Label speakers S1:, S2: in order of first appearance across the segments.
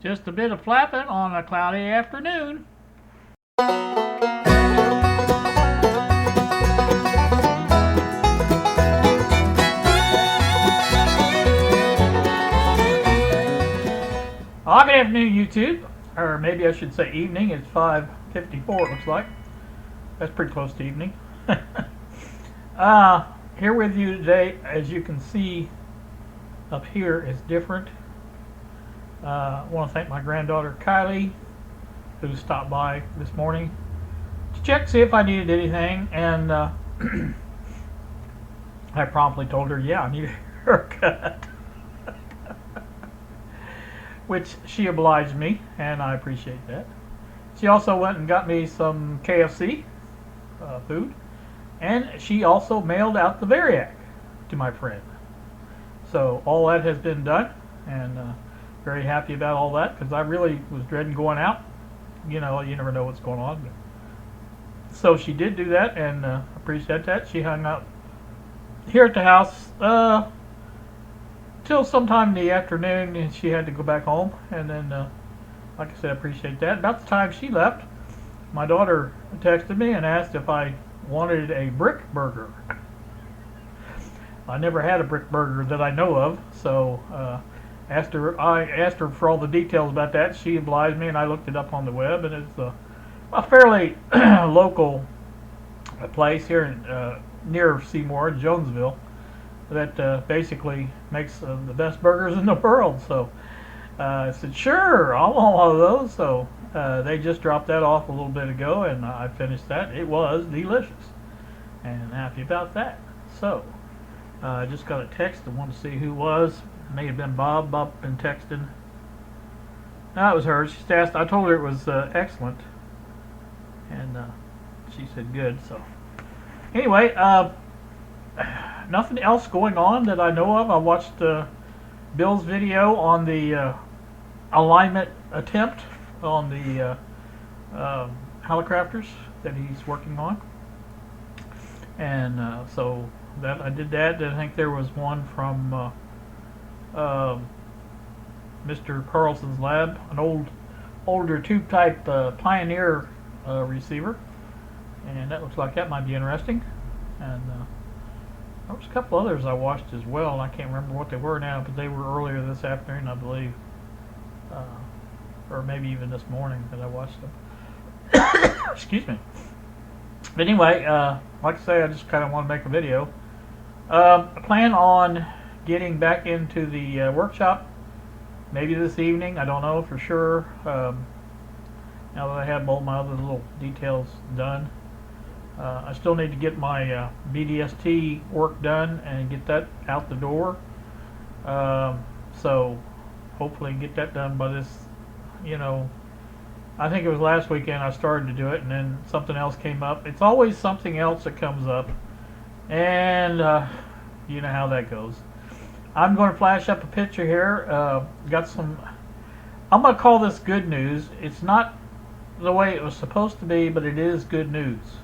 S1: Just a bit of flapping on a cloudy afternoon. Well, good afternoon, YouTube. Or maybe I should say evening. It's 5:54, it looks like. That's pretty close to evening. Here with you today, as you can see up here, is different. I want to thank my granddaughter Kylie, who stopped by this morning to check to see if I needed anything, and I promptly told her, yeah, I need a haircut. Which she obliged me, and I appreciate that. She also went and got me some KFC food, and she also mailed out the Variac to my friend. So all that has been done, and very happy about all that, because I really was dreading going out. You know, you never know what's going on. But so she did do that, and appreciate that. She hung out here at the house till sometime in the afternoon, and she had to go back home. And then, like I said, I appreciate that. About the time she left, my daughter texted me and asked if I wanted a brick burger. I never had a brick burger that I know of, so I asked her for all the details about that. She obliged me, and I looked it up on the web, and it's a fairly local place here in, near Seymour, Jonesville, that basically makes the best burgers in the world. So I said, sure, I'll want one of those. So they just dropped that off a little bit ago, and I finished that. It was delicious, and happy about that. So I just got a text. I wanted to see who it was. May have been Bob. Bob been texting. No, it was her. She asked. I told her it was excellent, and she said good. So anyway, nothing else going on that I know of. I watched Bill's video on the alignment attempt on the helicopters that he's working on, and so that I did that. I think there was one from Mr. Carlson's lab, an older tube type Pioneer receiver, and that looks like that might be interesting. And there was a couple others I watched as well, and I can't remember what they were now, but they were earlier this afternoon, I believe, or maybe even this morning that I watched them. Excuse me. But anyway, like I say, I just kind of want to make a video. I plan on getting back into the workshop maybe this evening. I don't know for sure. Now that I have all my other little details done, I still need to get my BDST work done and get that out the door. So hopefully get that done by this, I think it was last weekend I started to do it, and then something else came up. It's always something else that comes up, and you know how that goes. I'm going to flash up a picture here. Got some, I'm going to call this good news. It's not the way it was supposed to be, but it is good news.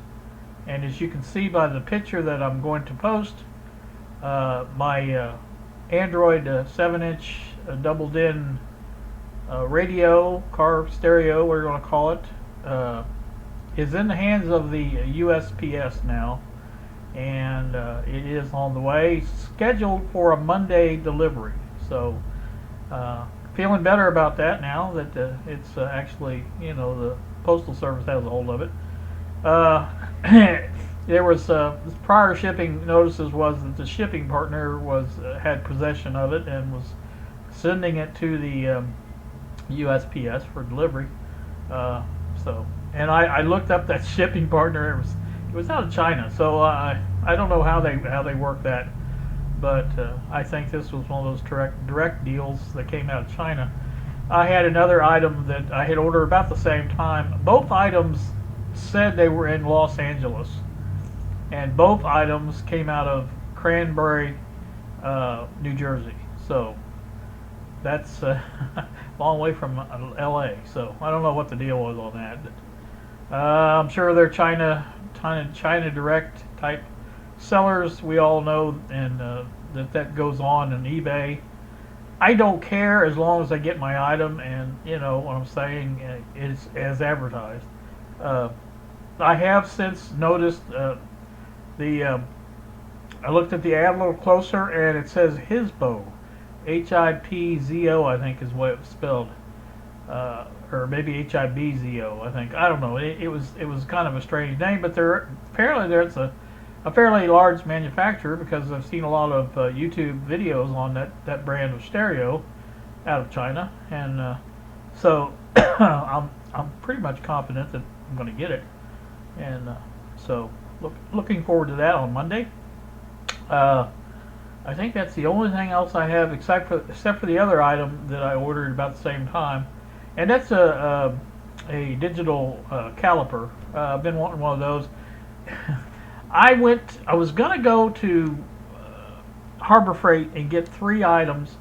S1: And as you can see by the picture that I'm going to post, my Android 7-inch double-din radio, car stereo, we're going to call it, is in the hands of the USPS now. And it is on the way, scheduled for a Monday delivery. So feeling better about that now that it's actually, the Postal Service has a hold of it. There was prior shipping notices was that the shipping partner had possession of it and was sending it to the USPS for delivery. And I looked up that shipping partner. It was out of China, so I don't know how they work that, but I think this was one of those direct deals that came out of China. I had another item that I had ordered about the same time. Both items said they were in Los Angeles, and both items came out of Cranberry, New Jersey. So that's a long way from LA. So I don't know what the deal was on that. But, I'm sure they're China direct type sellers. We all know, and that goes on eBay. I don't care as long as I get my item, and you know what I'm saying, is as advertised. Uh, I have since noticed the I looked at the ad a little closer, and it says Hipzo, Hipzo, I think is what it was spelled, or maybe Hibzo. I think, I don't know. It was kind of a strange name, but there's a fairly large manufacturer, because I've seen a lot of YouTube videos on that brand of stereo out of China, and so I'm pretty much confident that I'm going to get it, and so looking forward to that on Monday. I think that's the only thing else I have, except for the other item that I ordered about the same time, and that's a digital caliper. I've been wanting one of those. I was gonna go to Harbor Freight and get 3 items.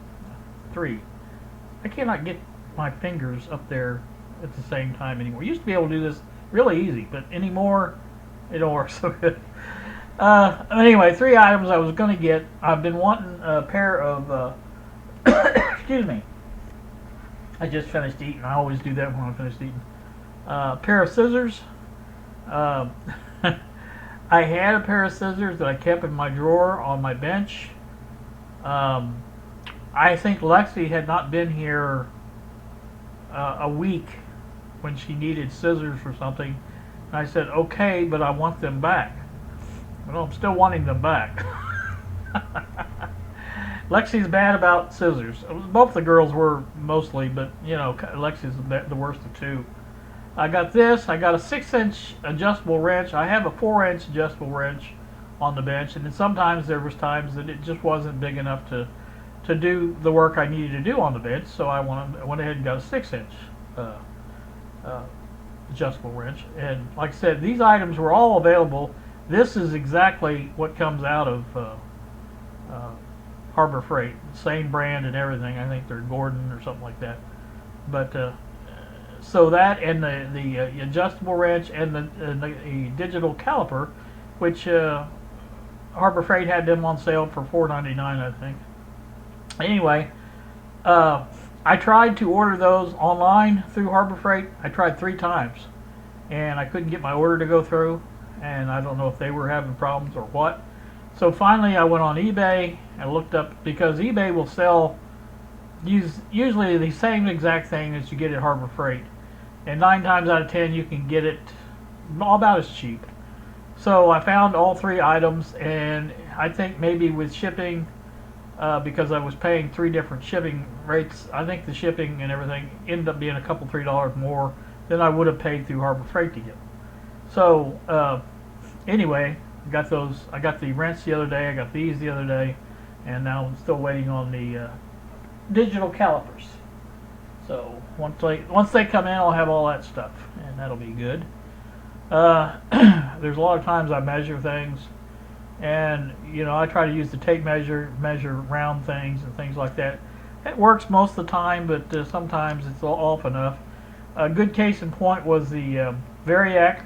S1: 3. I cannot get my fingers up there at the same time anymore. I used to be able to do this really easy, but anymore it don't work so good. Anyway, 3 items I was going to get. I've been wanting a pair of, excuse me, I just finished eating. I always do that when I finish eating. Pair of scissors. I had a pair of scissors that I kept in my drawer on my bench. I think Lexi had not been here a week when she needed scissors for something. And I said, okay, but I want them back. Well, I'm still wanting them back. Lexi's bad about scissors. Both the girls were mostly, but you know, Lexi's the worst of 2. I got this. I got a 6-inch adjustable wrench. I have a 4-inch adjustable wrench on the bench, and then sometimes there was times that it just wasn't big enough to do the work I needed to do on the bench. So I went ahead and got a 6-inch adjustable wrench. And like I said, these items were all available. This is exactly what comes out of Harbor Freight. Same brand and everything. I think they're Gordon or something like that. But so that and the adjustable wrench and the digital caliper, which Harbor Freight had them on sale for $4.99, I think. Anyway, I tried to order those online through Harbor Freight. I tried 3 times, and I couldn't get my order to go through. And I don't know if they were having problems or what. So finally I went on eBay and looked up, because eBay will sell usually the same exact thing as you get at Harbor Freight. And 9 times out of 10 you can get it about as cheap. So I found all 3 items, and I think maybe with shipping, because I was paying 3 different shipping rates, I think the shipping and everything ended up being a couple $3 more than I would have paid through Harbor Freight to get them. So anyway, got those. I got the wrench the other day. I got these the other day, and now I'm still waiting on the digital calipers. So once they come in, I'll have all that stuff, and that'll be good. There's a lot of times I measure things, and you know, I try to use the tape measure round things and things like that. It works most of the time, but sometimes it's off enough. A good case in point was the Variac.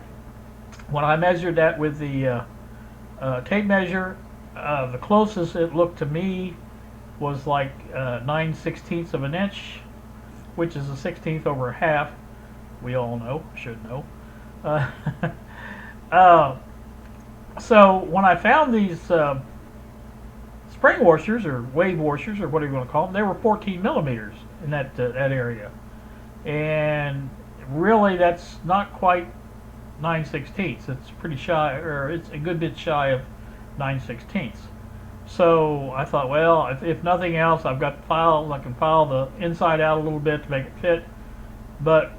S1: When I measured that with the tape measure, the closest it looked to me was like 9/16 of an inch, which is a 1/16 over a half. We all know, should know. So when I found these spring washers or wave washers or whatever you want to call them, they were 14 millimeters in that area, and really that's not quite 9/16. It's pretty shy, or it's a good bit shy of 9/16. So I thought, well, if nothing else, I've got files. I can file the inside out a little bit to make it fit. But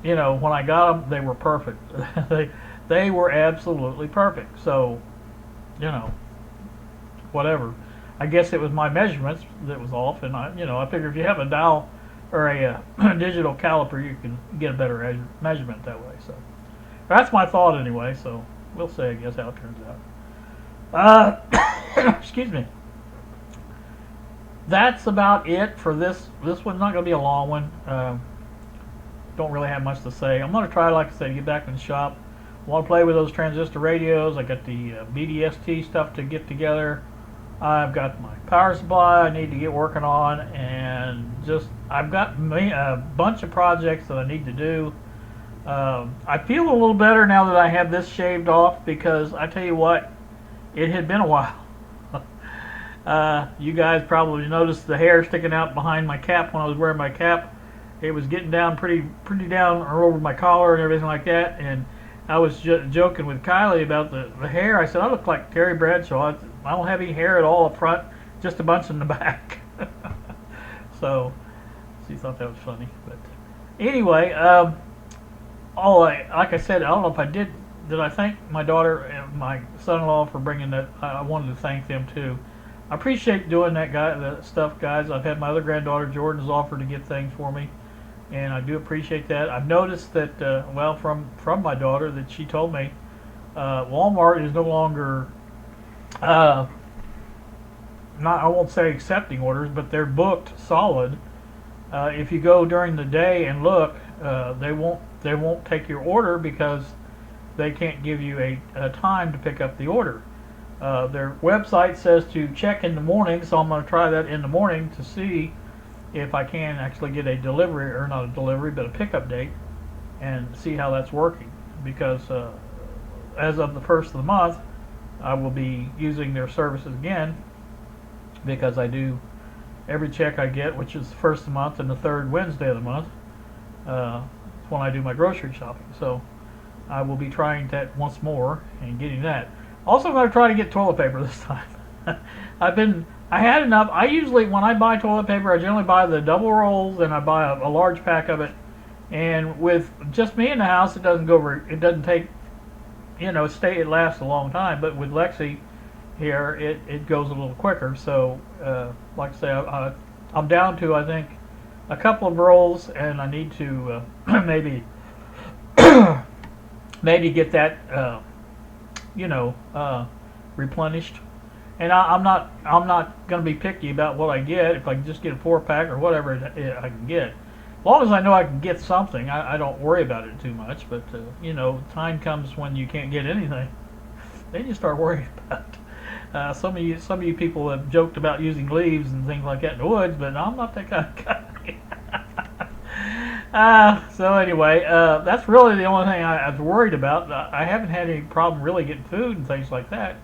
S1: you know, when I got them, they were perfect. they were absolutely perfect. So you know, whatever. I guess it was my measurements that was off, and I figure if you have a dial or a digital caliper, you can get a better measurement that way. So that's my thought anyway. So we'll see, I guess, how it turns out. Excuse me. That's about it for this. This one's not going to be a long one. Don't really have much to say. I'm going to try, like I said, to get back in the shop. I want to play with those transistor radios. I got the BDST stuff to get together. I've got my power supply I need to get working on, and just I've got a bunch of projects that I need to do. I feel a little better now that I have this shaved off, because I tell you what, it had been a while. You guys probably noticed the hair sticking out behind my cap when I was wearing my cap. It was getting down pretty down or over my collar and everything like that. And I was joking with Kylie about the hair. I said, I look like Terry Bradshaw. I don't have any hair at all up front, just a bunch in the back. So she thought that was funny. But anyway, like I said, I don't know if I did. Did I thank my daughter and my son-in-law for bringing that? I wanted to thank them too. I appreciate doing that stuff, guys. I've had my other granddaughter Jordan's offered to get things for me, and I do appreciate that. I've noticed that, well, from my daughter, that she told me Walmart is no longer, not, I won't say accepting orders, but they're booked solid. If you go during the day and look, they won't take your order because they can't give you a time to pick up the order. Their website says to check in the morning, so I'm going to try that in the morning to see if I can actually get a delivery, or not a delivery, but a pickup date, and see how that's working. Because as of the first of the month, I will be using their services again, because I do every check I get, which is the first of the month and the third Wednesday of the month, it's when I do my grocery shopping. So I will be trying that once more and getting that. Also, I'm going to try to get toilet paper this time. I had enough. I usually, when I buy toilet paper, I generally buy the double rolls, and I buy a large pack of it. And with just me in the house, it doesn't take, it lasts a long time. But with Lexi here, it goes a little quicker. So, like I say, I'm down to, I think, a couple of rolls, and I need to maybe get that replenished. And I'm not going to be picky about what I get. If I can just get a 4-pack or whatever I can get, as long as I know I can get something, I don't worry about it too much. But time comes when you can't get anything, then you start worrying about it. Some of you people have joked about using leaves and things like that in the woods, but I'm not that kind of guy. So anyway, that's really the only thing I was worried about. I haven't had any problem really getting food and things like that.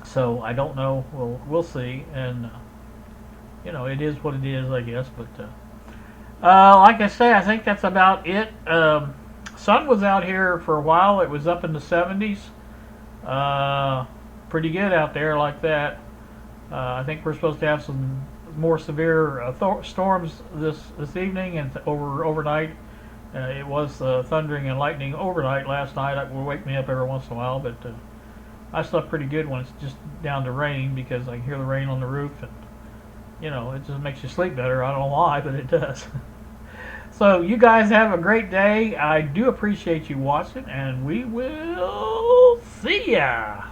S1: So I don't know. We'll see. And it is what it is, I guess. But like I say, I think that's about it. Sun was out here for a while. It was up in the 70s. Pretty good out there like that. I think we're supposed to have some more severe storms this evening and overnight. It was thundering and lightning overnight last night. It will wake me up every once in a while, but I slept pretty good when it's just down to rain, because I can hear the rain on the roof, and it just makes you sleep better. I don't know why, but it does. So you guys have a great day. I do appreciate you watching, and we will see ya.